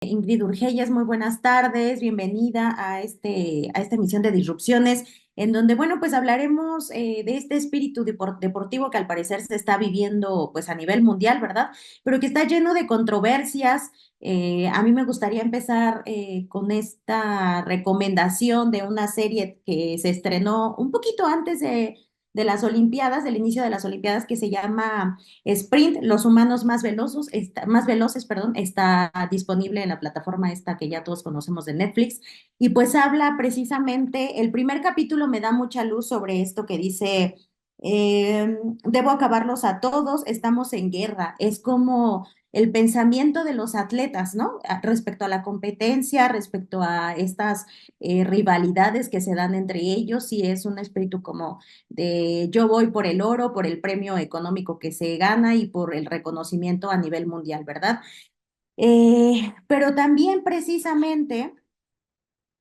Ingrid Urgelles, muy buenas tardes, bienvenida a esta emisión de Disrupciones, en donde, bueno, pues hablaremos de este espíritu deportivo que al parecer se está viviendo pues a nivel mundial, ¿verdad? Pero que está lleno de controversias. A mí me gustaría empezar con esta recomendación de una serie que se estrenó un poquito antes de las Olimpiadas, del inicio de las Olimpiadas, que se llama Sprint, los humanos más veloces, perdón, está disponible en la plataforma esta que ya todos conocemos de Netflix. Y pues habla precisamente, el primer capítulo me da mucha luz sobre esto que dice, debo acabarlos a todos, estamos en guerra. Es como el pensamiento de los atletas, ¿no? Respecto a la competencia, respecto a estas rivalidades que se dan entre ellos, y es un espíritu como de yo voy por el oro, por el premio económico que se gana y por el reconocimiento a nivel mundial, ¿verdad? Pero también precisamente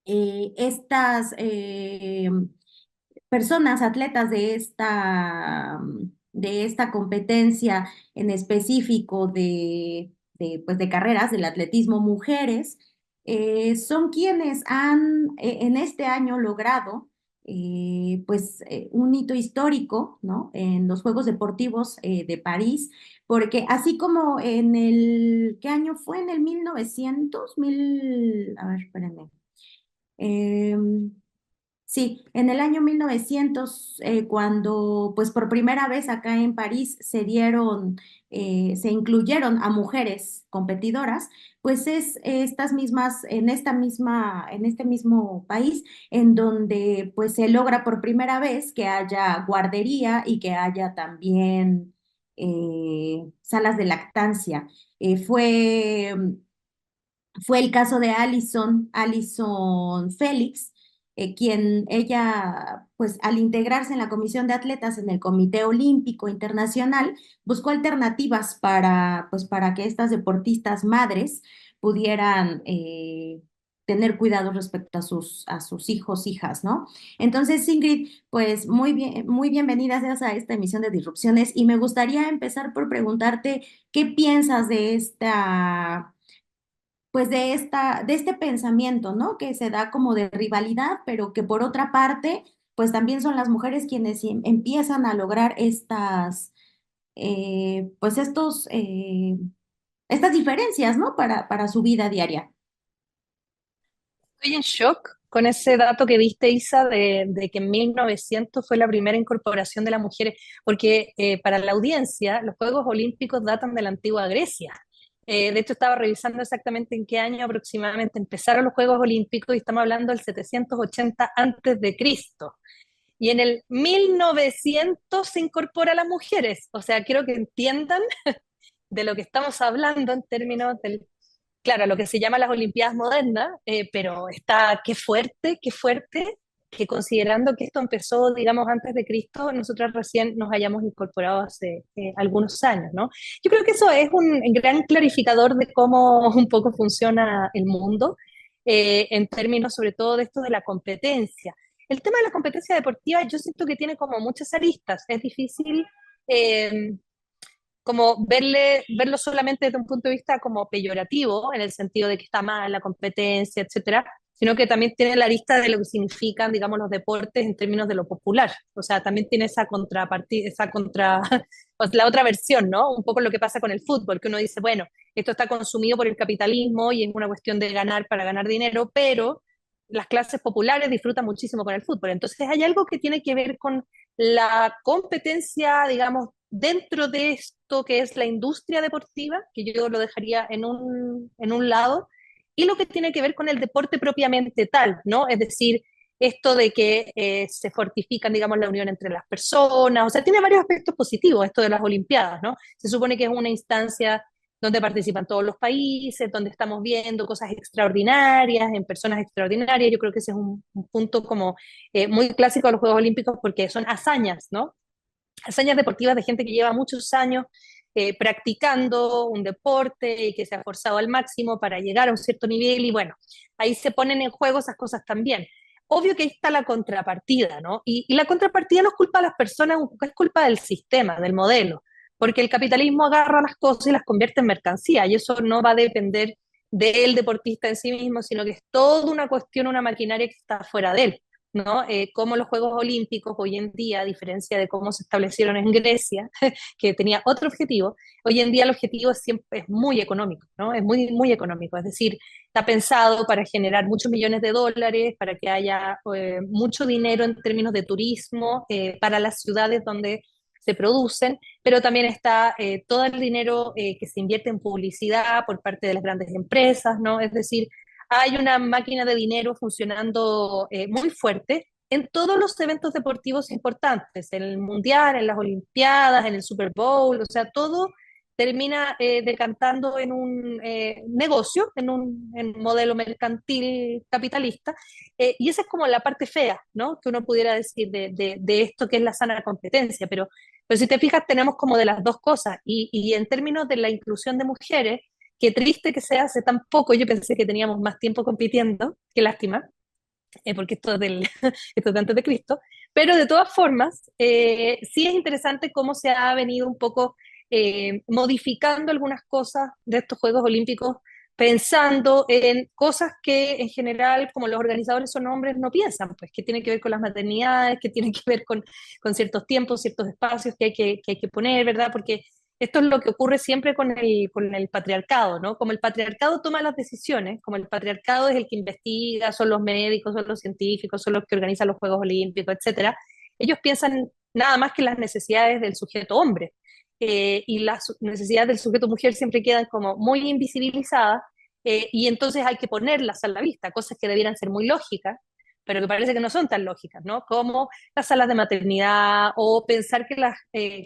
estas personas, atletas de esta competencia en específico pues de carreras, del atletismo, mujeres, son quienes han en este año logrado un hito histórico, ¿no? En los Juegos Deportivos de París, porque así como ¿qué año fue? En el 1900, a ver, espérenme. Em, Sí, en el año 1900, cuando pues por primera vez acá en París se incluyeron a mujeres competidoras, pues es estas mismas, en este mismo país, en donde pues se logra por primera vez que haya guardería y que haya también salas de lactancia. Fue el caso de Alison Félix, quien ella, pues al integrarse en la Comisión de Atletas en el Comité Olímpico Internacional, buscó alternativas pues, para que estas deportistas madres pudieran tener cuidado respecto a a sus hijos, hijas, ¿no? Entonces, Ingrid, pues muy bienvenida seas a esta emisión de Disrupciones y me gustaría empezar por preguntarte qué piensas de de este pensamiento, ¿no? Que se da como de rivalidad, pero que por otra parte, pues también son las mujeres quienes empiezan a lograr pues estas diferencias, ¿no? Para su vida diaria. Estoy en shock con ese dato que diste, Isa, de que en 1900 fue la primera incorporación de las mujeres, porque para la audiencia los Juegos Olímpicos datan de la antigua Grecia. De hecho, estaba revisando exactamente en qué año aproximadamente empezaron los Juegos Olímpicos y estamos hablando del 780 antes de Cristo. Y en el 1900 se incorpora a las mujeres. O sea, quiero que entiendan de lo que estamos hablando en términos del, claro, lo que se llama las Olimpiadas modernas, pero está, qué fuerte, que considerando que esto empezó, digamos, antes de Cristo, nosotros recién nos hayamos incorporado hace algunos años, ¿no? Yo creo que eso es un gran clarificador de cómo un poco funciona el mundo, en términos sobre todo de esto de la competencia. El tema de la competencia deportiva yo siento que tiene como muchas aristas, es difícil eh, como verlo solamente desde un punto de vista como peyorativo, en el sentido de que está mal la competencia, etcétera, sino que también tiene la lista de lo que significan, digamos, los deportes en términos de lo popular. O sea, también tiene esa contrapartida, o sea, la otra versión, ¿no? Un poco lo que pasa con el fútbol, que uno dice, bueno, esto está consumido por el capitalismo y es una cuestión de ganar para ganar dinero, pero las clases populares disfrutan muchísimo con el fútbol. Entonces hay algo que tiene que ver con la competencia, digamos, dentro de esto que es la industria deportiva, que yo lo dejaría en un lado, y lo que tiene que ver con el deporte propiamente tal, ¿no? Es decir, esto de que se fortifican, digamos, la unión entre las personas, o sea, tiene varios aspectos positivos esto de las Olimpiadas, ¿no? Se supone que es una instancia donde participan todos los países, donde estamos viendo cosas extraordinarias, en personas extraordinarias. Yo creo que ese es un punto como muy clásico de los Juegos Olímpicos porque son hazañas, ¿no? Hazañas deportivas de gente que lleva muchos años practicando un deporte y que se ha forzado al máximo para llegar a un cierto nivel y bueno, ahí se ponen en juego esas cosas también. Obvio que ahí está la contrapartida, ¿no? Y la contrapartida no es culpa de las personas, es culpa del sistema, del modelo, porque el capitalismo agarra las cosas y las convierte en mercancía y eso no va a depender del deportista en sí mismo, sino que es toda una cuestión, una maquinaria que está fuera de él, ¿no? Como los Juegos Olímpicos hoy en día, a diferencia de cómo se establecieron en Grecia, que tenía otro objetivo, hoy en día el objetivo siempre es muy económico, ¿no? Es muy, muy económico, es decir, está pensado para generar muchos millones de dólares, para que haya mucho dinero en términos de turismo para las ciudades donde se producen, pero también está todo el dinero que se invierte en publicidad por parte de las grandes empresas, ¿no? Es decir, hay una máquina de dinero funcionando muy fuerte en todos los eventos deportivos importantes, en el Mundial, en las Olimpiadas, en el Super Bowl, o sea, todo termina decantando en un negocio, en un modelo mercantil capitalista, y esa es como la parte fea, ¿no? Que uno pudiera decir de esto que es la sana competencia, pero si te fijas tenemos como de las dos cosas, y en términos de la inclusión de mujeres, qué triste que se hace tan poco, yo pensé que teníamos más tiempo compitiendo, qué lástima, porque esto es, esto es de antes de Cristo, pero de todas formas, sí es interesante cómo se ha venido un poco modificando algunas cosas de estos Juegos Olímpicos, pensando en cosas que en general, como los organizadores son hombres, no piensan, pues que tiene que ver con las maternidades, que tiene que ver con ciertos tiempos, ciertos espacios que hay que poner, ¿verdad? Porque esto es lo que ocurre siempre con el patriarcado, ¿no? Como el patriarcado toma las decisiones, como el patriarcado es el que investiga, son los médicos, son los científicos, son los que organizan los Juegos Olímpicos, etcétera, ellos piensan nada más que las necesidades del sujeto hombre. Y las necesidades del sujeto mujer siempre quedan como muy invisibilizadas, y entonces hay que ponerlas a la vista, cosas que debieran ser muy lógicas, pero que parece que no son tan lógicas, ¿no? Como las salas de maternidad o pensar que las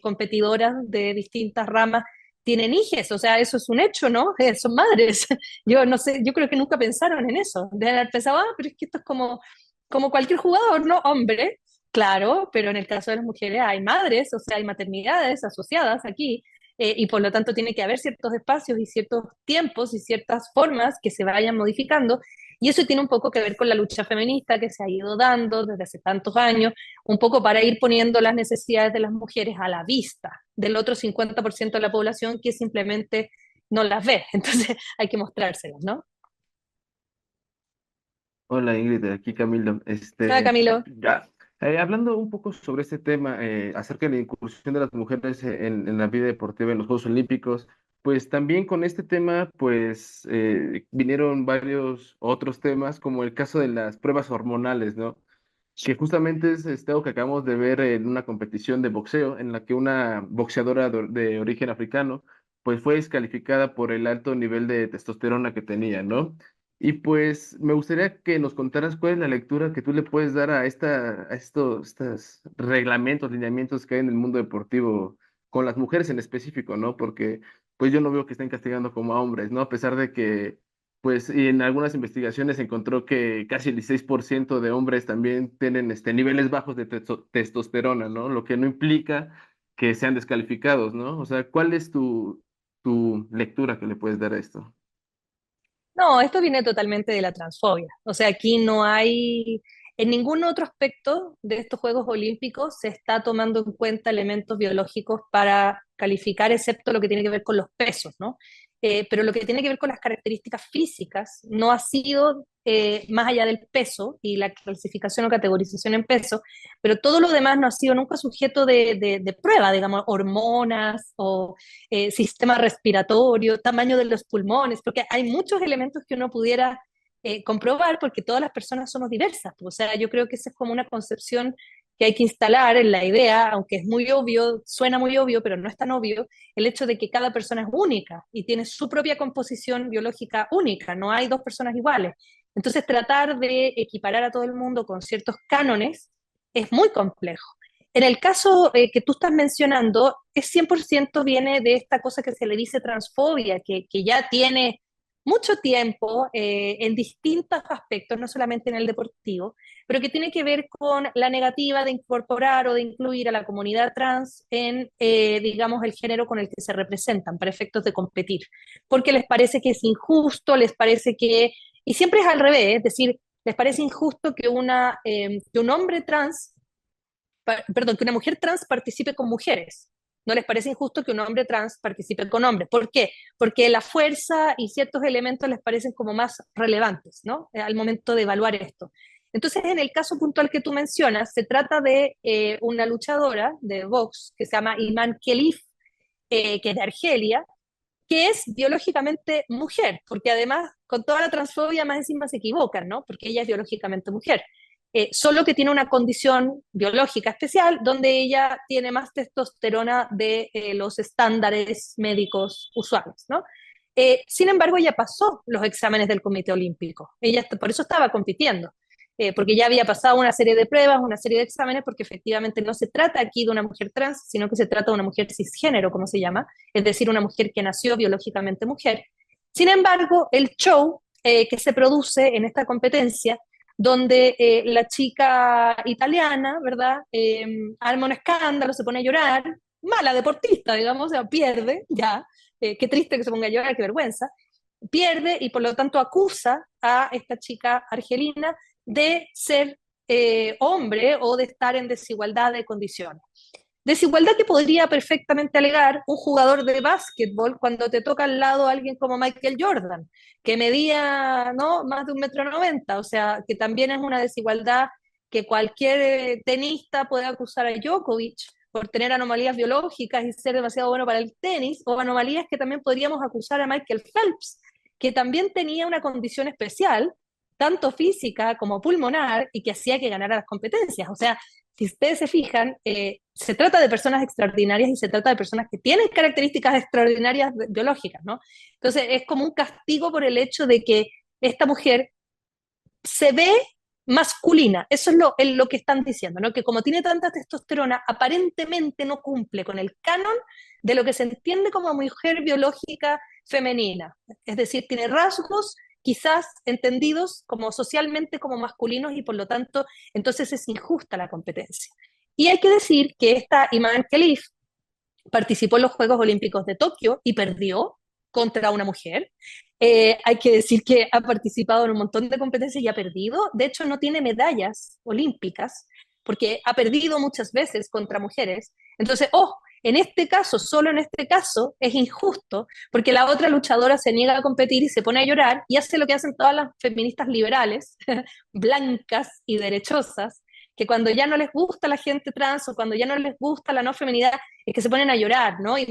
competidoras de distintas ramas tienen hijes, o sea, eso es un hecho, ¿no? Son madres. Yo no sé, yo creo que nunca pensaron en eso. Deben haber pensado, ah, pero es que esto es como cualquier jugador, ¿no? Hombre, claro, pero en el caso de las mujeres hay madres, o sea, hay maternidades asociadas aquí, y por lo tanto tiene que haber ciertos espacios y ciertos tiempos y ciertas formas que se vayan modificando, y eso tiene un poco que ver con la lucha feminista que se ha ido dando desde hace tantos años, un poco para ir poniendo las necesidades de las mujeres a la vista del otro 50% de la población que simplemente no las ve. Entonces hay que mostrárselas, ¿no? Hola Ingrid, aquí Camilo. Ah, Camilo. Ya, hablando un poco sobre este tema, acerca de la incursión de las mujeres en la vida deportiva en los Juegos Olímpicos, pues también con este tema, pues vinieron varios otros temas, como el caso de las pruebas hormonales, ¿no? Que justamente es algo que acabamos de ver en una competición de boxeo, en la que una boxeadora de origen africano, pues fue descalificada por el alto nivel de testosterona que tenía, ¿no? Y pues me gustaría que nos contaras cuál es la lectura que tú le puedes dar estos reglamentos, lineamientos que hay en el mundo deportivo con las mujeres en específico, ¿no? Porque pues yo no veo que estén castigando como a hombres, ¿no? A pesar de que pues y en algunas investigaciones se encontró que casi el 16% de hombres también tienen niveles bajos de testosterona, ¿no? Lo que no implica que sean descalificados, ¿no? O sea, ¿cuál es tu lectura que le puedes dar a esto? No, esto viene totalmente de la transfobia. O sea, aquí no hay, en ningún otro aspecto de estos Juegos Olímpicos se está tomando en cuenta elementos biológicos para calificar, excepto lo que tiene que ver con los pesos, ¿no? Pero lo que tiene que ver con las características físicas no ha sido más allá del peso y la clasificación o categorización en peso, pero todo lo demás no ha sido nunca sujeto de prueba, digamos, hormonas o sistema respiratorio, tamaño de los pulmones, porque hay muchos elementos que uno pudiera comprobar porque todas las personas somos diversas. O sea, yo creo que esa es como una concepción que hay que instalar en la idea, aunque es muy obvio, suena muy obvio, pero no es tan obvio, el hecho de que cada persona es única y tiene su propia composición biológica única, no hay dos personas iguales. Entonces, tratar de equiparar a todo el mundo con ciertos cánones es muy complejo. En el caso que tú estás mencionando, es 100% viene de esta cosa que se le dice transfobia, que ya tiene mucho tiempo en distintos aspectos, no solamente en el deportivo, pero que tiene que ver con la negativa de incorporar o de incluir a la comunidad trans en, digamos, el género con el que se representan para efectos de competir, porque les parece que es injusto, les parece que, y siempre es al revés, es decir, les parece injusto que un hombre trans perdón, que una mujer trans participe con mujeres. no les parece injusto que un hombre trans participe con hombres. ¿Por qué? Porque la fuerza y ciertos elementos les parecen como más relevantes, ¿no? Al momento de evaluar esto. Entonces, en el caso puntual que tú mencionas, se trata de una luchadora de box que se llama Iman Khelif, que es de Argelia, que es biológicamente mujer, porque además con toda la transfobia más encima se equivocan, ¿no? Porque ella es biológicamente mujer. Solo que tiene una condición biológica especial donde ella tiene más testosterona de los estándares médicos usuales, ¿no? Sin embargo, ella pasó los exámenes del Comité Olímpico. Ella por eso estaba compitiendo, porque ya había pasado una serie de pruebas, una serie de exámenes, porque efectivamente no se trata aquí de una mujer trans, sino que se trata de una mujer cisgénero, como se llama, es decir, una mujer que nació biológicamente mujer. Sin embargo, el show que se produce en esta competencia, donde la chica italiana, ¿verdad? Arma un escándalo, se pone a llorar, mala deportista, digamos, o sea, pierde, ya, qué triste que se ponga a llorar, qué vergüenza, pierde y por lo tanto acusa a esta chica argelina de ser hombre o de estar en desigualdad de condiciones. Desigualdad que podría perfectamente alegar un jugador de básquetbol cuando te toca al lado alguien como Michael Jordan, que medía, ¿no?, más de 1,90 m, o sea, que también es una desigualdad que cualquier tenista puede acusar a Djokovic por tener anomalías biológicas y ser demasiado bueno para el tenis, o anomalías que también podríamos acusar a Michael Phelps, que también tenía una condición especial, tanto física como pulmonar, y que hacía que ganara las competencias. O sea, si ustedes se fijan, se trata de personas extraordinarias y se trata de personas que tienen características extraordinarias biológicas, ¿no? Entonces es como un castigo por el hecho de que esta mujer se ve masculina. Eso es lo que están diciendo, ¿no? Que como tiene tanta testosterona, aparentemente no cumple con el canon de lo que se entiende como mujer biológica femenina. Es decir, tiene rasgos quizás entendidos como socialmente como masculinos y por lo tanto entonces es injusta la competencia. Y hay que decir que esta Iman Khelif participó en los Juegos Olímpicos de Tokio y perdió contra una mujer. Hay que decir que ha participado en un montón de competencias y ha perdido. De hecho, no tiene medallas olímpicas porque ha perdido muchas veces contra mujeres. Entonces, en este caso, solo en este caso, es injusto porque la otra luchadora se niega a competir y se pone a llorar y hace lo que hacen todas las feministas liberales, blancas y derechosas, que cuando ya no les gusta la gente trans o cuando ya no les gusta la no feminidad, es que se ponen a llorar, ¿no? Y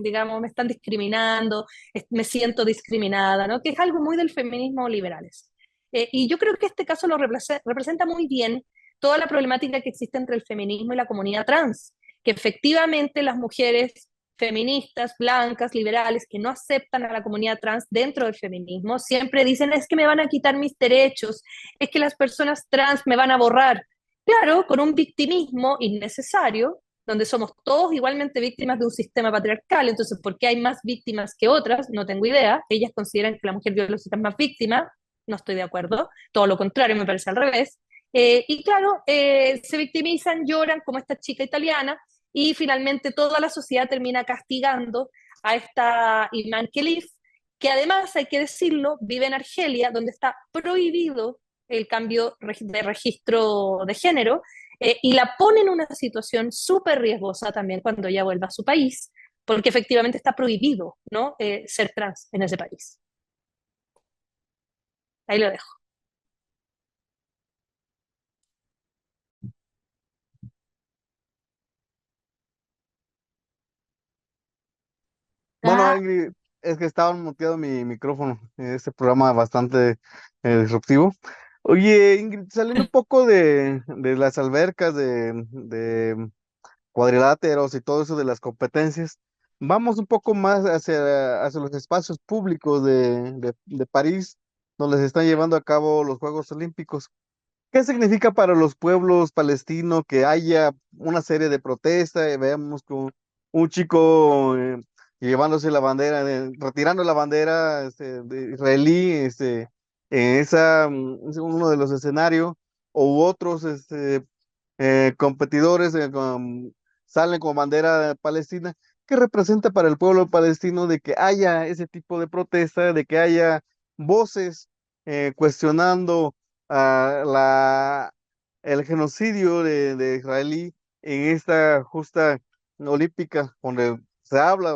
digamos, me están discriminando, me siento discriminada, ¿no? Que es algo muy del feminismo liberales. Y yo creo que este caso lo representa muy bien toda la problemática que existe entre el feminismo y la comunidad trans, que efectivamente las mujeres feministas, blancas, liberales, que no aceptan a la comunidad trans dentro del feminismo, siempre dicen, es que me van a quitar mis derechos, es que las personas trans me van a borrar. Claro, con un victimismo innecesario, donde somos todos igualmente víctimas de un sistema patriarcal. Entonces, ¿por qué hay más víctimas que otras? No tengo idea. Ellas consideran que la mujer biológica es más víctima. No estoy de acuerdo. Todo lo contrario, me parece al revés. Y claro, se victimizan, lloran como esta chica italiana y finalmente toda la sociedad termina castigando a esta Iman Khelif, que además, hay que decirlo, vive en Argelia, donde está prohibido el cambio de registro de género, y la pone en una situación súper riesgosa también cuando ella vuelva a su país, porque efectivamente está prohibido, ¿no? Ser trans en ese país. Ahí lo dejo. Bueno, Ah, Ingrid, es que estaba muteado mi micrófono, este programa bastante disruptivo. Oye, Ingrid, saliendo un poco de las albercas, de cuadriláteros y todo eso de las competencias, vamos un poco más hacia los espacios públicos de París, donde se están llevando a cabo los Juegos Olímpicos. ¿Qué significa para los pueblos palestinos que haya una serie de protestas? Veamos con un chico llevándose la bandera, retirando la bandera de israelí, en es uno de los escenarios, u otros competidores salen con bandera palestina. ¿Qué representa para el pueblo palestino de que haya ese tipo de protesta, de que haya voces cuestionando el genocidio de israelí en esta justa olímpica, donde se habla,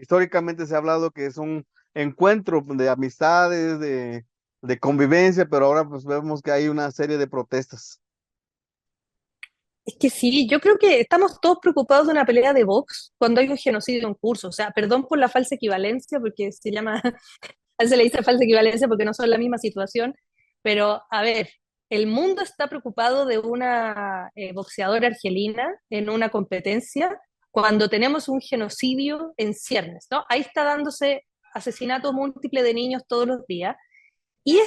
históricamente se ha hablado que es un encuentro de amistades, de convivencia, pero ahora pues vemos que hay una serie de protestas. Es que sí, yo creo que estamos todos preocupados de una pelea de box cuando hay un genocidio en curso. O sea, perdón por la falsa equivalencia, porque se llama, a él se le dice falsa equivalencia porque no son la misma situación, pero a ver, el mundo está preocupado de una boxeadora argelina en una competencia cuando tenemos un genocidio en ciernes, ¿no? Ahí está dándose asesinatos múltiples de niños todos los días. Y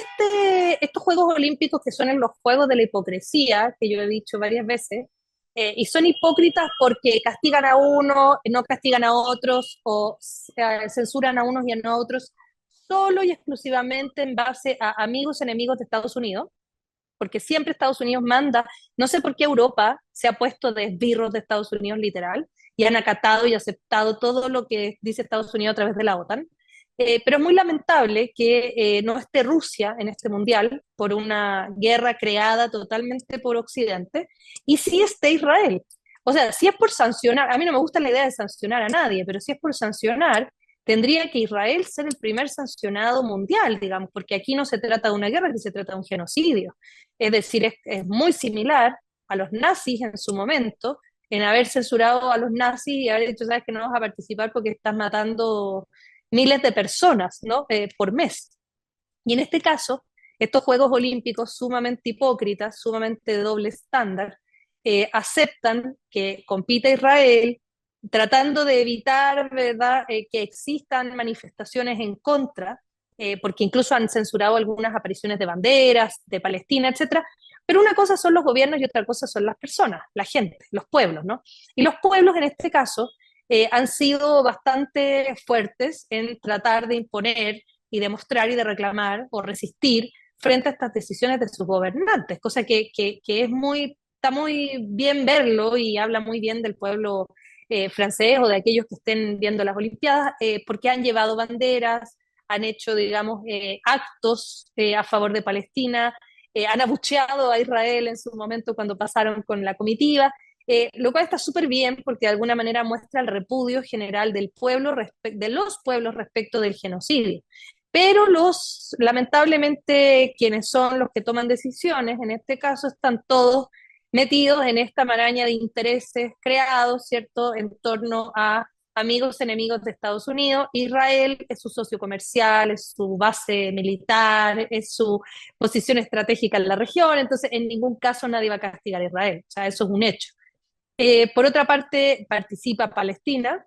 estos Juegos Olímpicos que son en los Juegos de la Hipocresía, que yo he dicho varias veces, y son hipócritas porque castigan a uno, no castigan a otros, o censuran a unos y a otros, solo y exclusivamente en base a amigos enemigos de Estados Unidos, porque siempre Estados Unidos manda, no sé por qué Europa se ha puesto de esbirros de Estados Unidos literal, y han acatado y aceptado todo lo que dice Estados Unidos a través de la OTAN. Pero es muy lamentable que no esté Rusia en este mundial por una guerra creada totalmente por Occidente, y sí esté Israel. O sea, si es por sancionar, a mí no me gusta la idea de sancionar a nadie, pero si es por sancionar, tendría que Israel ser el primer sancionado mundial, digamos, porque aquí no se trata de una guerra, aquí se trata de un genocidio. Es decir, es muy similar a los nazis en su momento, en haber censurado a los nazis y haber dicho, sabes que no vas a participar porque estás matando miles de personas, ¿no? Por mes. Y en este caso, estos Juegos Olímpicos sumamente hipócritas, sumamente de doble estándar, aceptan que compita Israel, tratando de evitar, ¿verdad?, que existan manifestaciones en contra, porque incluso han censurado algunas apariciones de banderas, de Palestina, etcétera. Pero una cosa son los gobiernos y otra cosa son las personas, la gente, los pueblos, ¿no? Y los pueblos en este caso han sido bastante fuertes en tratar de imponer y demostrar y de reclamar o resistir frente a estas decisiones de sus gobernantes, cosa que es muy, está muy bien verlo y habla muy bien del pueblo francés o de aquellos que estén viendo las Olimpiadas, porque han llevado banderas, han hecho, digamos, actos a favor de Palestina, han abucheado a Israel en su momento cuando pasaron con la comitiva, lo cual está súper bien porque de alguna manera muestra el repudio general del pueblo, de los pueblos respecto del genocidio. Pero lamentablemente, quienes son los que toman decisiones, en este caso, están todos metidos en esta maraña de intereses creados, ¿cierto?, en torno a amigos enemigos de Estados Unidos. Israel es su socio comercial, es su base militar, es su posición estratégica en la región, entonces en ningún caso nadie va a castigar a Israel, o sea, eso es un hecho. Por otra parte, participa Palestina,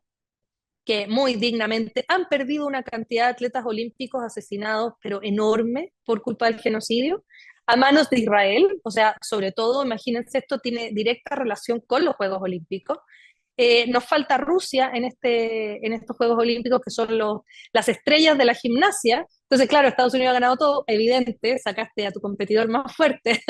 que muy dignamente han perdido una cantidad de atletas olímpicos asesinados, pero enorme, por culpa del genocidio, a manos de Israel. O sea, sobre todo, imagínense, esto tiene directa relación con los Juegos Olímpicos. Nos falta Rusia en estos Juegos Olímpicos, que son las estrellas de la gimnasia. Entonces, claro, Estados Unidos ha ganado todo, evidente, sacaste a tu competidor más fuerte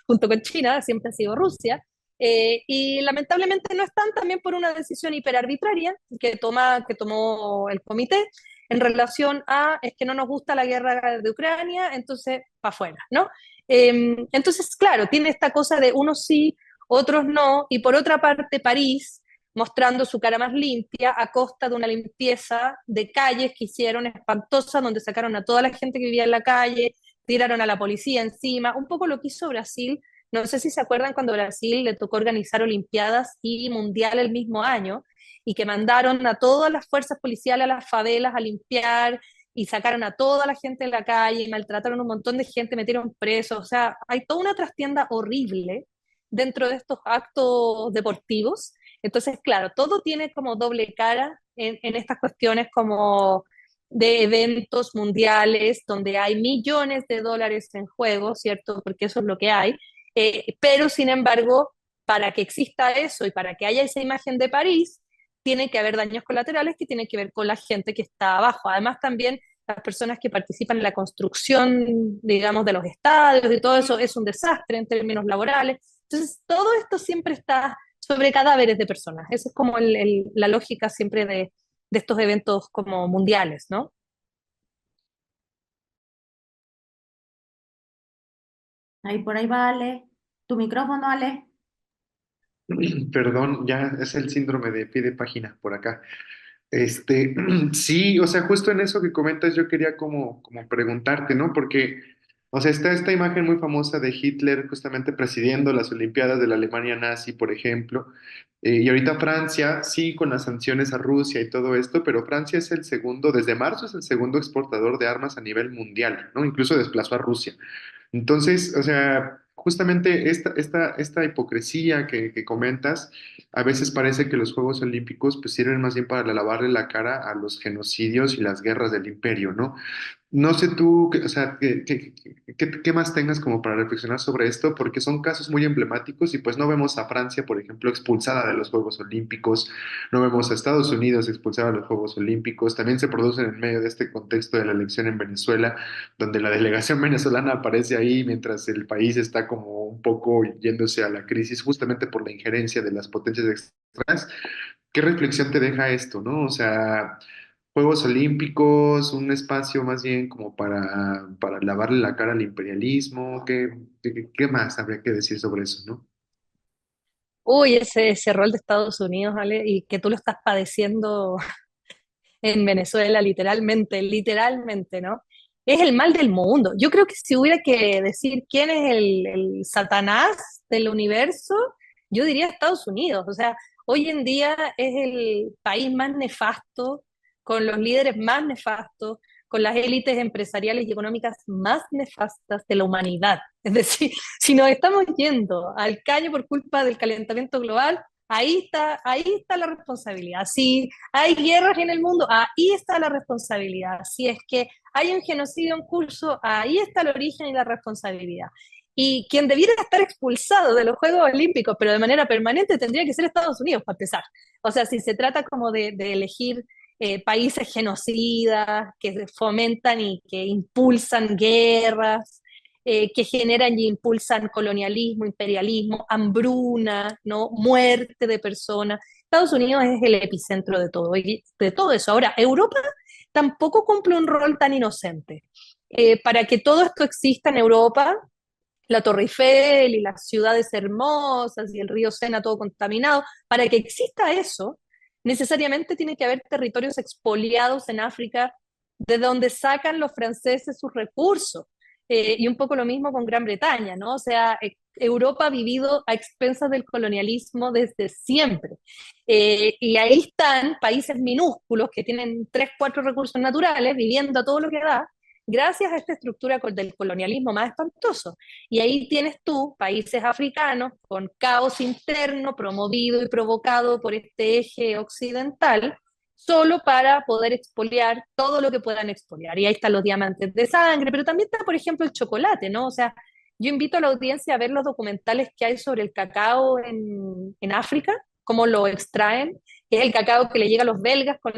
junto con China, siempre ha sido Rusia. Y lamentablemente no están también por una decisión hiperarbitraria que tomó el comité en relación a es que no nos gusta la guerra de Ucrania, entonces para afuera, ¿no? Entonces, claro, tiene esta cosa de unos sí, otros no, y por otra parte París mostrando su cara más limpia a costa de una limpieza de calles que hicieron espantosa, donde sacaron a toda la gente que vivía en la calle, tiraron a la policía encima, un poco lo que hizo Brasil. No sé si se acuerdan cuando Brasil le tocó organizar Olimpiadas y Mundial el mismo año y que mandaron a todas las fuerzas policiales a las favelas a limpiar y sacaron a toda la gente de la calle y maltrataron a un montón de gente, metieron presos. O sea, hay toda una trastienda horrible dentro de estos actos deportivos. Entonces, claro, todo tiene como doble cara en estas cuestiones como de eventos mundiales donde hay millones de dólares en juego, ¿cierto? Porque eso es lo que hay. Pero, sin embargo, para que exista eso y para que haya esa imagen de París, tiene que haber daños colaterales que tienen que ver con la gente que está abajo. Además, también las personas que participan en la construcción, digamos, de los estadios y todo eso es un desastre en términos laborales. Entonces, todo esto siempre está sobre cadáveres de personas. Esa es como la lógica siempre de estos eventos como mundiales, ¿no? Ahí por ahí va Ale. Tu micrófono, Ale. Perdón, ya es el síndrome de pie de página por acá. Sí, o sea, justo en eso que comentas yo quería como preguntarte, ¿no? Porque, o sea, está esta imagen muy famosa de Hitler justamente presidiendo las Olimpiadas de la Alemania nazi, por ejemplo, y ahorita Francia, sí, con las sanciones a Rusia y todo esto, pero Francia es el segundo, desde marzo es el segundo exportador de armas a nivel mundial, ¿no? Incluso desplazó a Rusia. Entonces, o sea, justamente esta hipocresía que comentas, a veces parece que los Juegos Olímpicos pues sirven más bien para lavarle la cara a los genocidios y las guerras del imperio, ¿no? No sé tú, o sea, qué más tengas como para reflexionar sobre esto, porque son casos muy emblemáticos y pues no vemos a Francia, por ejemplo, expulsada de los Juegos Olímpicos, no vemos a Estados Unidos expulsada de los Juegos Olímpicos, también se producen en medio de este contexto de la elección en Venezuela, donde la delegación venezolana aparece ahí mientras el país está como un poco yéndose a la crisis justamente por la injerencia de las potencias extranjeras. ¿Qué reflexión te deja esto, no? O sea, Juegos Olímpicos, un espacio más bien como para lavarle la cara al imperialismo. ¿Qué más habría que decir sobre eso, no? Uy, ese rol de Estados Unidos, ¿vale? Y que tú lo estás padeciendo en Venezuela, literalmente, literalmente, ¿no? Es el mal del mundo. Yo creo que si hubiera que decir quién es el Satanás del universo, yo diría Estados Unidos. O sea, hoy en día es el país más nefasto, con los líderes más nefastos, con las élites empresariales y económicas más nefastas de la humanidad. Es decir, si nos estamos yendo al caño por culpa del calentamiento global, ahí está la responsabilidad. Si hay guerras en el mundo, ahí está la responsabilidad. Si es que hay un genocidio en curso, ahí está el origen y la responsabilidad. Y quien debiera estar expulsado de los Juegos Olímpicos, pero de manera permanente, tendría que ser Estados Unidos, para empezar. O sea, si se trata como de elegir países genocidas que fomentan y que impulsan guerras, que generan y impulsan colonialismo, imperialismo, hambruna, ¿no? Muerte de personas. Estados Unidos es el epicentro de todo eso. Ahora, Europa tampoco cumple un rol tan inocente. Para que todo esto exista en Europa, la Torre Eiffel y las ciudades hermosas y el río Sena todo contaminado, para que exista eso, necesariamente tiene que haber territorios expoliados en África de donde sacan los franceses sus recursos. Y un poco lo mismo con Gran Bretaña, ¿no? O sea, Europa ha vivido a expensas del colonialismo desde siempre. Y ahí están países minúsculos que tienen tres, cuatro recursos naturales viviendo a todo lo que da, gracias a esta estructura del colonialismo más espantoso. Y ahí tienes tú países africanos con caos interno promovido y provocado por este eje occidental, solo para poder expoliar todo lo que puedan expoliar. Y ahí están los diamantes de sangre, pero también está, por ejemplo, el chocolate, ¿no? O sea, yo invito a la audiencia a ver los documentales que hay sobre el cacao en África, cómo lo extraen, que es el cacao que le llega a los belgas, con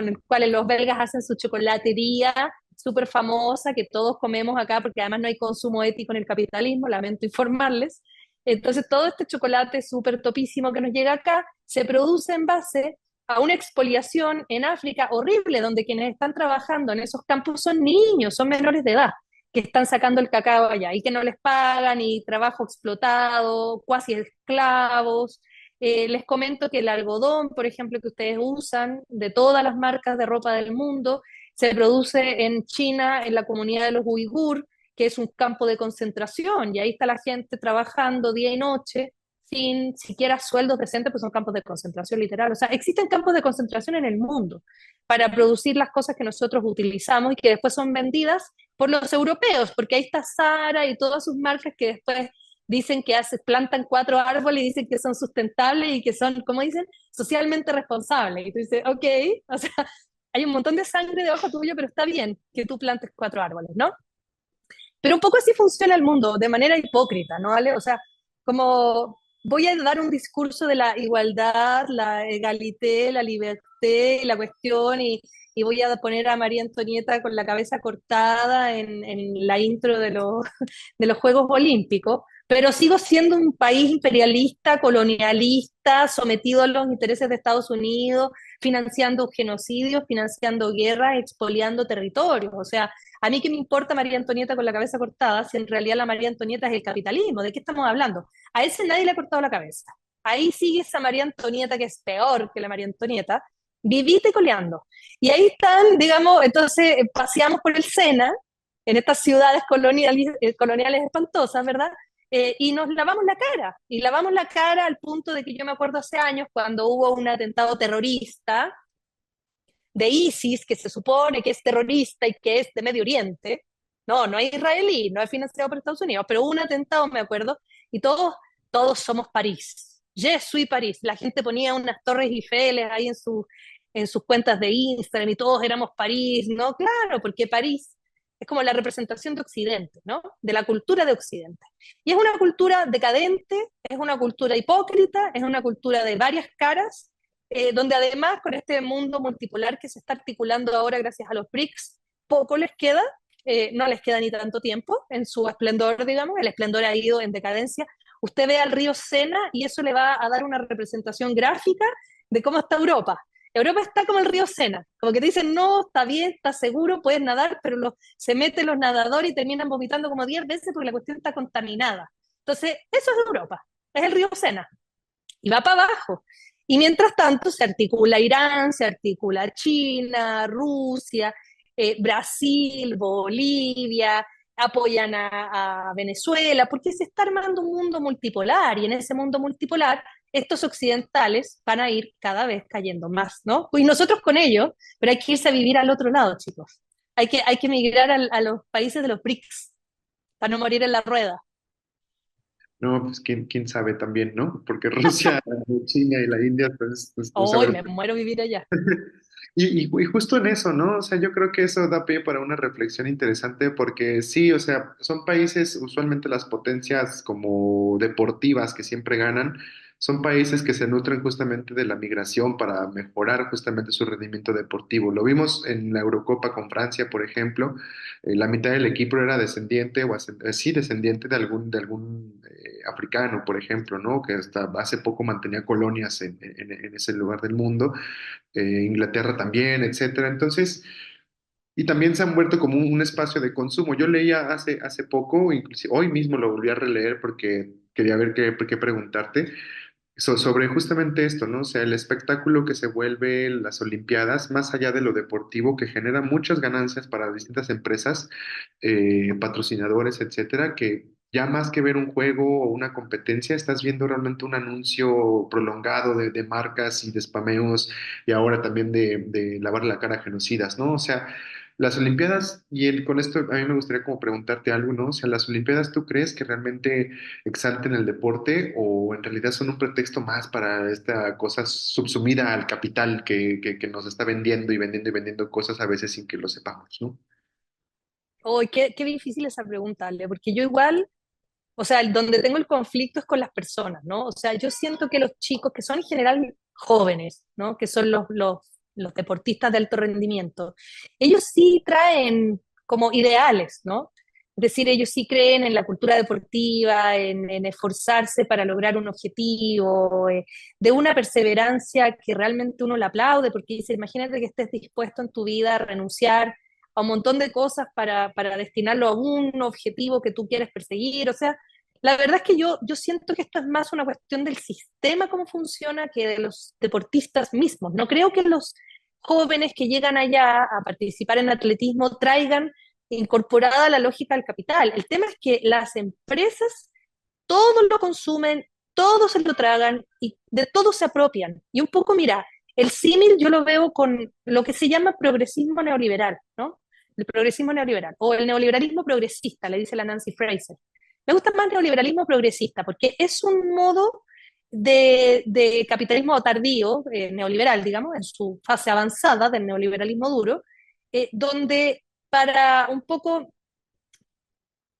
el cual los belgas hacen su chocolatería súper famosa que todos comemos acá, porque además no hay consumo ético en el capitalismo, lamento informarles. Entonces, todo este chocolate súper topísimo que nos llega acá se produce en base a una expoliación en África horrible, donde quienes están trabajando en esos campos son niños, son menores de edad, que están sacando el cacao allá y que no les pagan y trabajo explotado, cuasi esclavos. Les comento que el algodón, por ejemplo, que ustedes usan, de todas las marcas de ropa del mundo, se produce en China, en la comunidad de los uigur, que es un campo de concentración, y ahí está la gente trabajando día y noche sin siquiera sueldos decentes, pues son campos de concentración literal. O sea, existen campos de concentración en el mundo para producir las cosas que nosotros utilizamos y que después son vendidas por los europeos, porque ahí está Zara y todas sus marcas que después dicen que plantan cuatro árboles y dicen que son sustentables y que son, como dicen, socialmente responsables. Y tú dices, ok, o sea, hay un montón de sangre debajo tuyo, pero está bien que tú plantes cuatro árboles, ¿no? Pero un poco así funciona el mundo, de manera hipócrita, ¿no? ¿Vale? O sea, como voy a dar un discurso de la igualdad, la egalité, la liberté, la cuestión, y voy a poner a María Antonieta con la cabeza cortada en la intro de los Juegos Olímpicos, pero sigo siendo un país imperialista, colonialista, sometido a los intereses de Estados Unidos, financiando genocidios, financiando guerras, expoliando territorios. O sea, a mí qué me importa María Antonieta con la cabeza cortada si en realidad la María Antonieta es el capitalismo. ¿De qué estamos hablando? A ese nadie le ha cortado la cabeza. ahí sigue esa María Antonieta, que es peor que la María Antonieta, vivita y coleando. Y ahí están, digamos, entonces paseamos por el Sena, en estas ciudades coloniales espantosas, ¿verdad? Y nos lavamos la cara, y lavamos la cara al punto de que yo me acuerdo hace años cuando hubo un atentado terrorista de ISIS, que se supone que es terrorista y que es de Medio Oriente, no es israelí, no es financiado por Estados Unidos, pero hubo un atentado, me acuerdo, y todos somos París. Je suis París. La gente ponía unas torres Eiffel ahí en sus cuentas de Instagram y todos éramos París, ¿no? Claro, porque París es como la representación de Occidente, ¿no? De la cultura de Occidente. Y es una cultura decadente, es una cultura hipócrita, es una cultura de varias caras, donde además con este mundo multipolar que se está articulando ahora gracias a los BRICS, poco les queda, no les queda ni tanto tiempo en su esplendor, digamos, el esplendor ha ido en decadencia. Usted ve al río Sena y eso le va a dar una representación gráfica de cómo está Europa. Europa está como el río Sena, como que te dicen, no, está bien, está seguro, puedes nadar, pero se meten los nadadores y terminan vomitando como 10 veces porque la cuestión está contaminada. Entonces, eso es Europa, es el río Sena, y va para abajo. Y mientras tanto se articula Irán, se articula China, Rusia, Brasil, Bolivia, apoyan a Venezuela, porque se está armando un mundo multipolar, y en ese mundo multipolar estos occidentales van a ir cada vez cayendo más, ¿no? Y nosotros con ellos, pero hay que irse a vivir al otro lado, chicos. Hay que migrar a los países de los BRICS para no morir en la rueda. No, pues quién sabe también, ¿no? Porque Rusia, China y la India, pues, o sea, Hoy bueno, me muero vivir allá. y justo en eso, ¿no? O sea, yo creo que eso da pie para una reflexión interesante porque sí, o sea, son países, usualmente las potencias como deportivas que siempre ganan, son países que se nutren justamente de la migración para mejorar justamente su rendimiento deportivo. Lo vimos en la Eurocopa con Francia, por ejemplo, la mitad del equipo era descendiente o sí, descendiente de algún africano, por ejemplo, ¿no? Que hasta hace poco mantenía colonias en ese lugar del mundo, Inglaterra también, etcétera. Entonces, y también se han vuelto como un espacio de consumo. Yo leía hace poco, inclusive hoy mismo lo volví a releer porque quería ver qué preguntarte, sobre justamente esto, ¿no? O sea, el espectáculo que se vuelve las Olimpiadas, más allá de lo deportivo, que genera muchas ganancias para distintas empresas, patrocinadores, etcétera, que ya más que ver un juego o una competencia, estás viendo realmente un anuncio prolongado de marcas y de spameos y ahora también de lavar la cara a genocidas, ¿no? O sea, las Olimpiadas, con esto a mí me gustaría como preguntarte algo, ¿no? O sea, las Olimpiadas, ¿tú crees que realmente exalten el deporte o en realidad son un pretexto más para esta cosa subsumida al capital que nos está vendiendo y vendiendo y vendiendo cosas a veces sin que lo sepamos, ¿no? Oh, qué difícil esa pregunta, Ale, porque yo igual, o sea, donde tengo el conflicto es con las personas, ¿no? O sea, yo siento que los chicos, que son en general jóvenes, ¿no? Que son los deportistas de alto rendimiento, ellos sí traen como ideales, ¿no? Es decir, ellos sí creen en la cultura deportiva, en esforzarse para lograr un objetivo, de una perseverancia que realmente uno le aplaude, porque dice, imagínate que estés dispuesto en tu vida a renunciar a un montón de cosas para destinarlo a un objetivo que tú quieres perseguir. O sea, la verdad es que yo siento que esto es más una cuestión del sistema, cómo funciona, que de los deportistas mismos. No creo que los jóvenes que llegan allá a participar en atletismo traigan incorporada la lógica del capital. El tema es que las empresas todo lo consumen, todo se lo tragan y de todo se apropian. Y un poco, mira, el símil yo lo veo con lo que se llama progresismo neoliberal, ¿no? El progresismo neoliberal, o el neoliberalismo progresista, le dice la Nancy Fraser. Me gusta más neoliberalismo progresista, porque es un modo de capitalismo tardío, neoliberal, digamos, en su fase avanzada del neoliberalismo duro, donde para un poco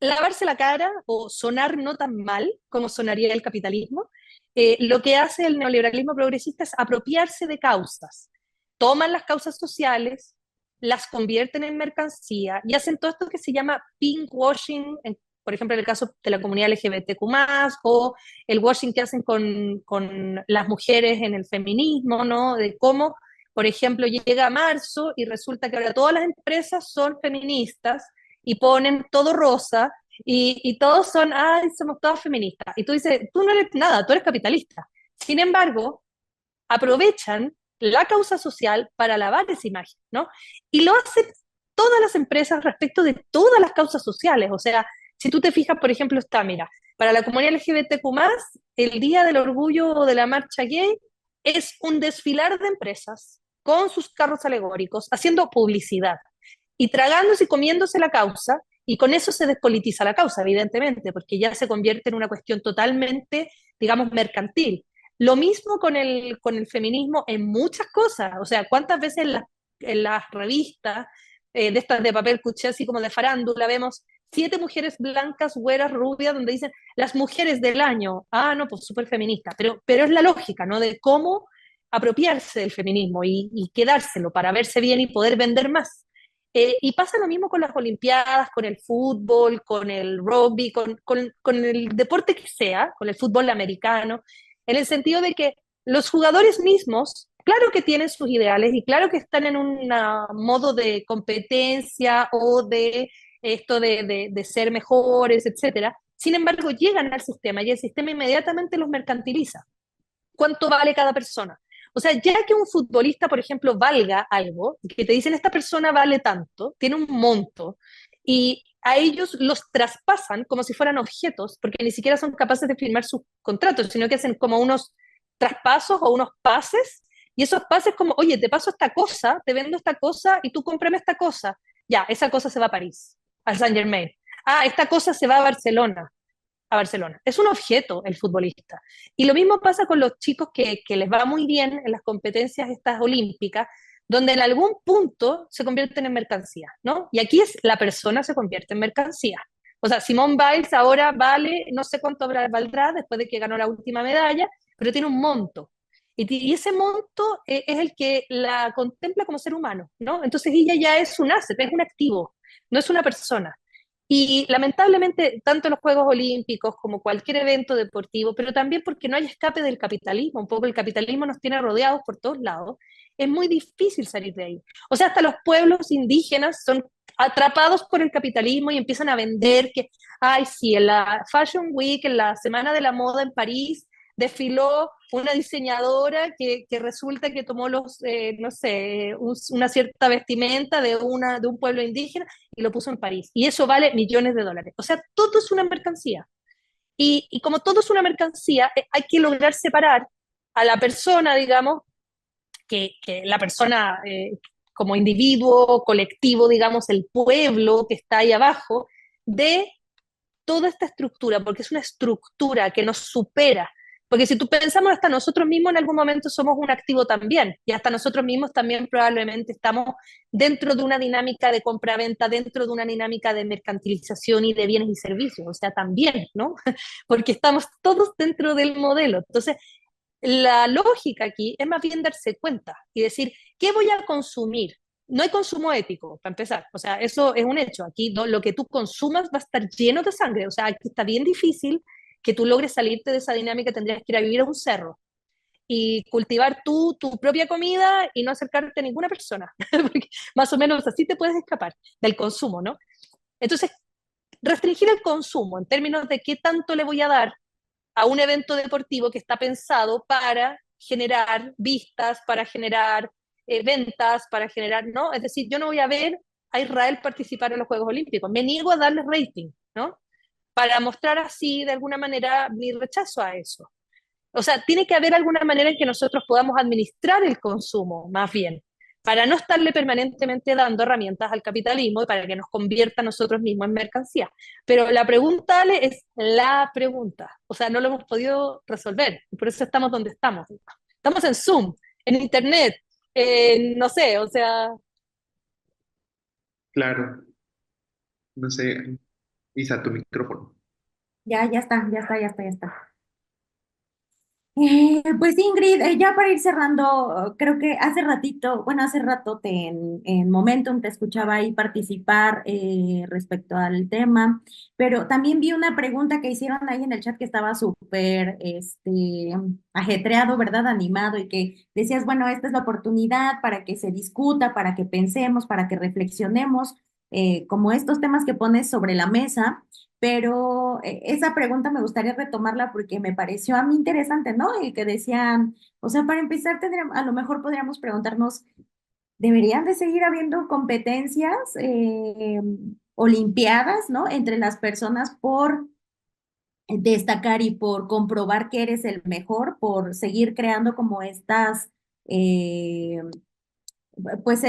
lavarse la cara o sonar no tan mal como sonaría el capitalismo, lo que hace el neoliberalismo progresista es apropiarse de causas. Toman las causas sociales, las convierten en mercancía y hacen todo esto que se llama pinkwashing, por ejemplo, en el caso de la comunidad LGBTQ+, o el washing que hacen con las mujeres en el feminismo, ¿no? De cómo, por ejemplo, llega marzo y resulta que ahora todas las empresas son feministas y ponen todo rosa y todos son, ay, somos todas feministas. Y tú dices, tú no eres nada, tú eres capitalista. Sin embargo, aprovechan la causa social para lavar esa imagen, ¿no? Y lo hacen todas las empresas respecto de todas las causas sociales. O sea, si tú te fijas, por ejemplo, está, mira, para la comunidad LGBTQ+, el Día del Orgullo de la Marcha Gay es un desfilar de empresas con sus carros alegóricos, haciendo publicidad y tragándose y comiéndose la causa, y con eso se despolitiza la causa, evidentemente, porque ya se convierte en una cuestión totalmente, digamos, mercantil. Lo mismo con el feminismo en muchas cosas. O sea, ¿cuántas veces en las revistas de estas de papel cuché, así como de farándula, vemos 7 mujeres blancas, güeras, rubias, donde dicen las mujeres del año? Ah, no, pues súper feminista. Pero es la lógica, ¿no? De cómo apropiarse del feminismo y quedárselo para verse bien y poder vender más. Y pasa lo mismo con las Olimpiadas, con el fútbol, con el rugby, con el deporte que sea, con el fútbol americano, en el sentido de que los jugadores mismos, claro que tienen sus ideales y claro que están en un modo de competencia o de esto de ser mejores, etcétera. Sin embargo, llegan al sistema y el sistema inmediatamente los mercantiliza. ¿Cuánto vale cada persona? O sea, ya que un futbolista, por ejemplo, valga algo, que te dicen esta persona vale tanto, tiene un monto, y a ellos los traspasan como si fueran objetos, porque ni siquiera son capaces de firmar sus contratos, sino que hacen como unos traspasos o unos pases, y esos pases como, oye, te paso esta cosa, te vendo esta cosa y tú cómprame esta cosa. Ya, esa cosa se va a París, al Saint Germain. Ah, esta cosa se va a Barcelona. Es un objeto el futbolista. Y lo mismo pasa con los chicos que les va muy bien en las competencias estas olímpicas, donde en algún punto se convierten en mercancía, ¿no? Y aquí es la persona se convierte en mercancía. O sea, Simone Biles ahora vale, no sé cuánto valdrá después de que ganó la última medalla, pero tiene un monto. Y ese monto es el que la contempla como ser humano, ¿no? Entonces ella ya es un asset, es un activo, no es una persona. Y lamentablemente, tanto los Juegos Olímpicos como cualquier evento deportivo, pero también porque no hay escape del capitalismo, un poco el capitalismo nos tiene rodeados por todos lados, es muy difícil salir de ahí. O sea, hasta los pueblos indígenas son atrapados por el capitalismo y empiezan a vender que, ay, sí, en la Fashion Week, en la Semana de la Moda en París, desfiló una diseñadora que resulta que tomó no sé, una cierta vestimenta de un pueblo indígena y lo puso en París. Y eso vale millones de dólares. O sea, todo es una mercancía. Y como todo es una mercancía, hay que lograr separar a la persona, digamos, que la persona como individuo, colectivo, digamos, el pueblo que está ahí abajo, de toda esta estructura, porque es una estructura que nos supera. Porque si tú pensamos, hasta nosotros mismos en algún momento somos un activo también, y hasta nosotros mismos también probablemente estamos dentro de una dinámica de compra-venta, dentro de una dinámica de mercantilización y de bienes y servicios, o sea, también, ¿no? Porque estamos todos dentro del modelo. Entonces, la lógica aquí es más bien darse cuenta y decir, ¿qué voy a consumir? No hay consumo ético, para empezar. O sea, eso es un hecho. Aquí lo que tú consumas va a estar lleno de sangre. O sea, aquí está bien difícil que tú logres salirte de esa dinámica. Tendrías que ir a vivir a un cerro y cultivar tú tu propia comida y no acercarte a ninguna persona. Porque más o menos así te puedes escapar del consumo, ¿no? Entonces, restringir el consumo en términos de qué tanto le voy a dar a un evento deportivo que está pensado para generar vistas, para generar ventas, para generar, ¿no? Es decir, yo no voy a ver a Israel participar en los Juegos Olímpicos, me niego a darle rating, ¿no? Para mostrar así, de alguna manera, mi rechazo a eso. O sea, tiene que haber alguna manera en que nosotros podamos administrar el consumo, más bien, para no estarle permanentemente dando herramientas al capitalismo y para que nos convierta a nosotros mismos en mercancía. Pero la pregunta, Ale, es la pregunta. O sea, no lo hemos podido resolver. Y por eso estamos donde estamos. Estamos en Zoom, en Internet, no sé, o sea, Claro, no sé, Isa, tu micrófono. Ya está, ya está, ya está, ya está. Pues Ingrid, ya para ir cerrando, creo que hace ratito, bueno, hace rato en Momentum te escuchaba ahí participar respecto al tema, pero también vi una pregunta que hicieron ahí en el chat que estaba súper ajetreado, ¿verdad? Animado y que decías, bueno, esta es la oportunidad para que se discuta, para que pensemos, para que reflexionemos. como estos temas que pones sobre la mesa, pero esa pregunta me gustaría retomarla porque me pareció a mí interesante, ¿no? El que decían, o sea, para empezar, a lo mejor podríamos preguntarnos, ¿deberían de seguir habiendo competencias, olimpiadas, ¿no? Entre las personas por destacar y por comprobar que eres el mejor, por seguir creando como estas, eh, pues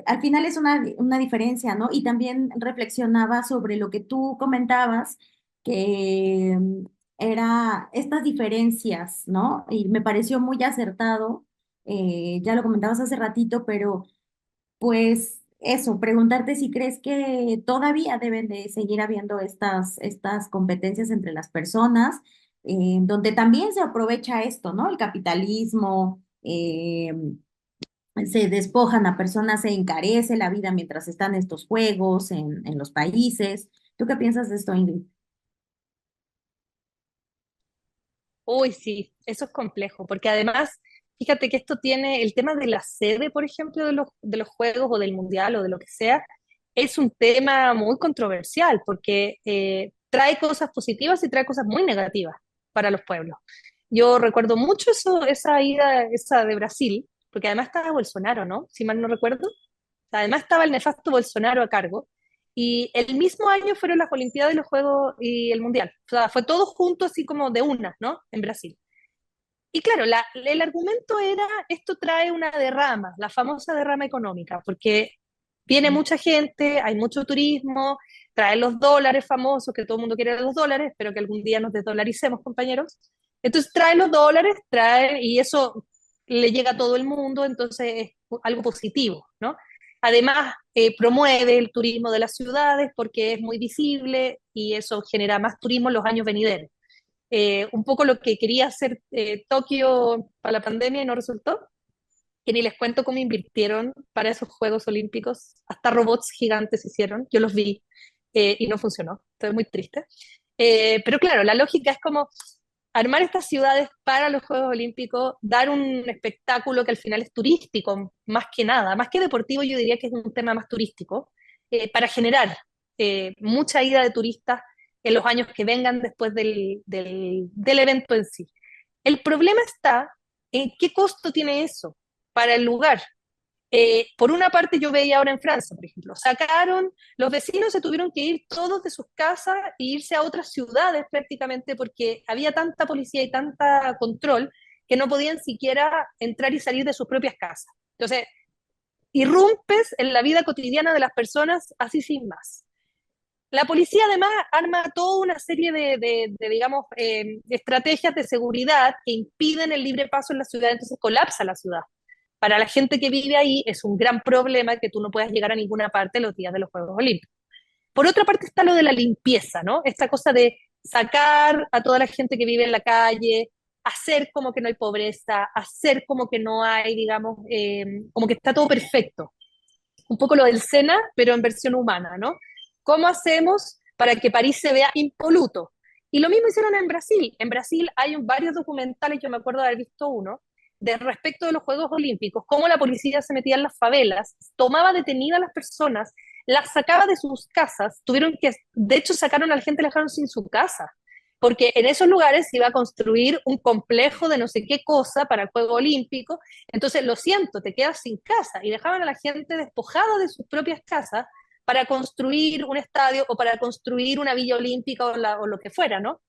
al final es una diferencia, ¿no? Y también reflexionaba sobre lo que tú comentabas, que era estas diferencias, ¿no? Y me pareció muy acertado, ya lo comentabas hace ratito, pero pues eso, preguntarte si crees que todavía deben de seguir habiendo estas competencias entre las personas, donde también se aprovecha esto, ¿no? El capitalismo, se despojan a personas, se encarece la vida mientras están estos juegos en los países. ¿Tú qué piensas de esto, Ingrid? Uy, sí, eso es complejo, porque además, fíjate que esto tiene el tema de la sede, por ejemplo, de los juegos o del mundial o de lo que sea, es un tema muy controversial, porque trae cosas positivas y trae cosas muy negativas para los pueblos. Yo recuerdo mucho eso, esa ida, esa de Brasil, porque además estaba Bolsonaro, ¿no? Si mal no recuerdo. Además estaba el nefasto Bolsonaro a cargo. Y el mismo año fueron las Olimpiadas y los Juegos y el Mundial. O sea, fue todo junto así como de una, ¿no? En Brasil. Y claro, el argumento era, esto trae una derrama, la famosa derrama económica, porque viene mucha gente, hay mucho turismo, trae los dólares famosos, que todo el mundo quiere los dólares, pero que algún día nos desdolaricemos, compañeros. Entonces trae los dólares, trae, y eso le llega a todo el mundo, entonces es algo positivo, ¿no? Además, promueve el turismo de las ciudades porque es muy visible y eso genera más turismo en los años venideros. Un poco lo que quería hacer Tokio para la pandemia y no resultó, que ni les cuento cómo invirtieron para esos Juegos Olímpicos, hasta robots gigantes hicieron, yo los vi y no funcionó, estoy muy triste. Pero claro, la lógica es como armar estas ciudades para los Juegos Olímpicos, dar un espectáculo que al final es turístico, más que nada, más que deportivo, yo diría que es un tema más turístico, para generar mucha ida de turistas en los años que vengan después del evento en sí. El problema está en qué costo tiene eso para el lugar. Por una parte, yo veía ahora en Francia, por ejemplo, los vecinos se tuvieron que ir todos de sus casas e irse a otras ciudades prácticamente porque había tanta policía y tanta control que no podían siquiera entrar y salir de sus propias casas. Entonces, irrumpes en la vida cotidiana de las personas así sin más. La policía además arma toda una serie digamos, estrategias de seguridad que impiden el libre paso en la ciudad, entonces colapsa la ciudad. Para la gente que vive ahí es un gran problema que tú no puedas llegar a ninguna parte los días de los Juegos Olímpicos. Por otra parte está lo de la limpieza, ¿no? Esta cosa de sacar a toda la gente que vive en la calle, hacer como que no hay pobreza, hacer como que no hay, digamos, como que está todo perfecto. Un poco lo del Sena, pero en versión humana, ¿no? ¿Cómo hacemos para que París se vea impoluto? Y lo mismo hicieron en Brasil. En Brasil hay varios documentales, yo me acuerdo de haber visto uno, de respecto de los Juegos Olímpicos, cómo la policía se metía en las favelas, tomaba detenidas a las personas, las sacaba de sus casas, tuvieron que, de hecho sacaron a la gente, la dejaron sin su casa, porque en esos lugares se iba a construir un complejo de no sé qué cosa para el Juego Olímpico, entonces lo siento, te quedas sin casa, y dejaban a la gente despojada de sus propias casas para construir un estadio o para construir una villa olímpica o lo que fuera, ¿no?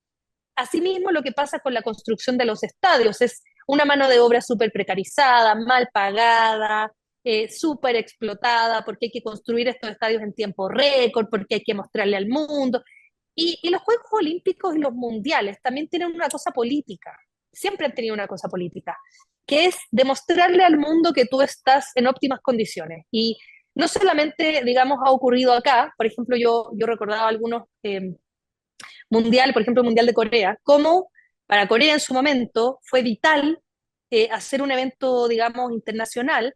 Asimismo, lo que pasa con la construcción de los estadios es una mano de obra súper precarizada, mal pagada, súper explotada, porque hay que construir estos estadios en tiempo récord, porque hay que mostrarle al mundo. Y los Juegos Olímpicos y los Mundiales también tienen una cosa política, siempre han tenido una cosa política, que es demostrarle al mundo que tú estás en óptimas condiciones. Y no solamente, digamos, ha ocurrido acá, por ejemplo, yo recordaba algunos mundial, por ejemplo, el Mundial de Corea, como para Corea en su momento fue vital hacer un evento, digamos, internacional,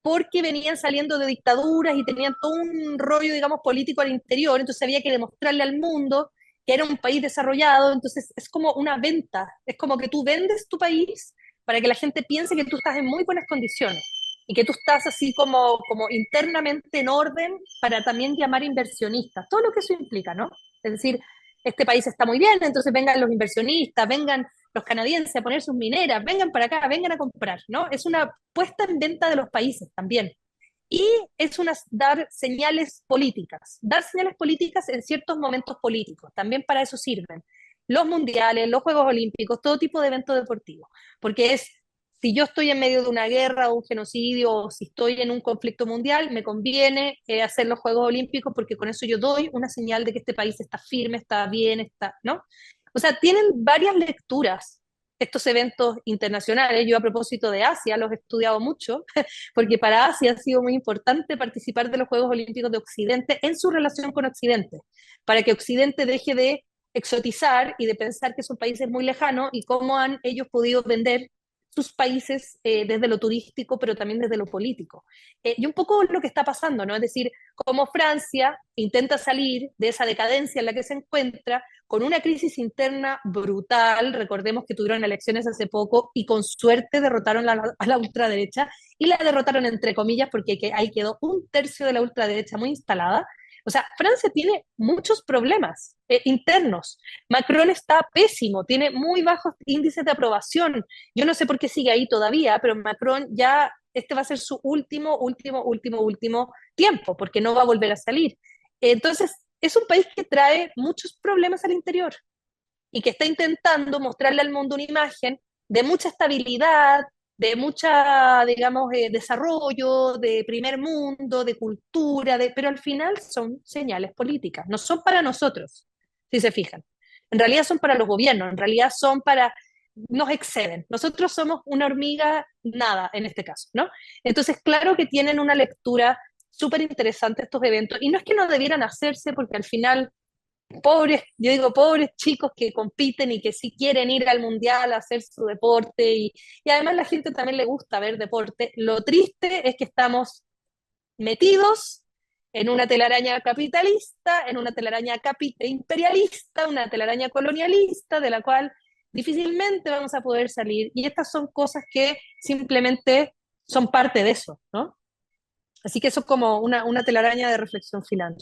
porque venían saliendo de dictaduras y tenían todo un rollo, digamos, político al interior, entonces había que demostrarle al mundo que era un país desarrollado, entonces es como una venta, es como que tú vendes tu país para que la gente piense que tú estás en muy buenas condiciones. y que tú estás así como internamente en orden para también llamar inversionistas, todo lo que eso implica, ¿no? Es decir, este país está muy bien, entonces vengan los inversionistas, vengan los canadienses a poner sus mineras, vengan para acá, vengan a comprar, ¿no? Es una puesta en venta de los países también. Y es dar señales políticas en ciertos momentos políticos, también para eso sirven. Los mundiales, los Juegos Olímpicos, todo tipo de evento deportivo, porque si yo estoy en medio de una guerra o un genocidio, o si estoy en un conflicto mundial, me conviene hacer los Juegos Olímpicos porque con eso yo doy una señal de que este país está firme, está bien, ¿no? O sea, tienen varias lecturas estos eventos internacionales. Yo a propósito de Asia los he estudiado mucho, porque para Asia ha sido muy importante participar de los Juegos Olímpicos de Occidente en su relación con Occidente, para que Occidente deje de exotizar y de pensar que son países muy lejanos y cómo han ellos podido vender sus países desde lo turístico, pero también desde lo político. Y un poco lo que está pasando, ¿no? Es decir, cómo Francia intenta salir de esa decadencia en la que se encuentra con una crisis interna brutal. Recordemos que tuvieron elecciones hace poco y con suerte derrotaron a la ultraderecha, y la derrotaron entre comillas porque ahí quedó un tercio de la ultraderecha muy instalada. O sea, Francia tiene muchos problemas internos. Macron está pésimo, tiene muy bajos índices de aprobación. Yo no sé por qué sigue ahí todavía, pero Macron ya, este va a ser su último tiempo, porque no va a volver a salir. Entonces, es un país que trae muchos problemas al interior y que está intentando mostrarle al mundo una imagen de mucha estabilidad, de mucha, digamos, desarrollo, de primer mundo, de cultura, pero al final son señales políticas, no son para nosotros, si se fijan. En realidad son para los gobiernos, en realidad son para, nos exceden. Nosotros somos una hormiga nada en este caso, ¿no? Entonces, claro que tienen una lectura súper interesante estos eventos, y no es que no debieran hacerse, porque al final pobres, yo digo pobres chicos que compiten y que sí quieren ir al mundial a hacer su deporte, y además la gente también le gusta ver deporte. Lo triste es que estamos metidos en una telaraña capitalista, en una telaraña imperialista, una telaraña colonialista de la cual difícilmente vamos a poder salir, y estas son cosas que simplemente son parte de eso, ¿no? Así que eso es como una telaraña de reflexión final.